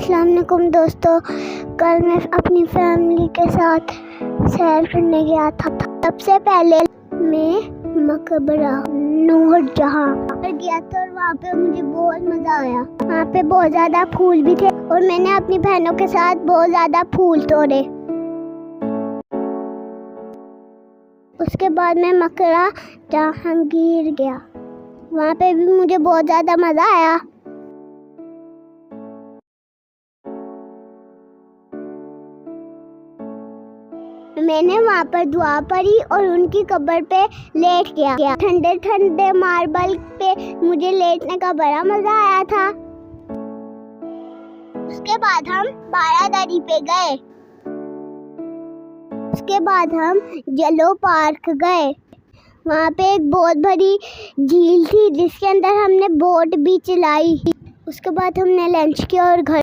अस्सलाम वालेकुम दोस्तों, कल मैं अपनी फैमिली के साथ सैर करने गया था। सबसे पहले मैं मकबरा नूरजहां पर गया था और वहाँ पे मुझे बहुत मज़ा आया। वहाँ पे बहुत ज़्यादा फूल भी थे और मैंने अपनी बहनों के साथ बहुत ज़्यादा फूल तोड़े। उसके बाद मैं मकबरा जहांगीर गया, वहाँ पे भी मुझे बहुत ज़्यादा मज़ा आया। मैंने वहाँ पर दुआ पढ़ी और उनकी कब्र पे लेट गया। ठंडे ठंडे मार्बल पे मुझे लेटने का बड़ा मजा आया था। उसके बाद हम बारादरी पे गए। उसके बाद हम येलो पार्क गए। वहाँ पे एक बहुत बड़ी झील थी जिसके अंदर हमने बोट भी चलाई। उसके बाद हमने लंच किया और घर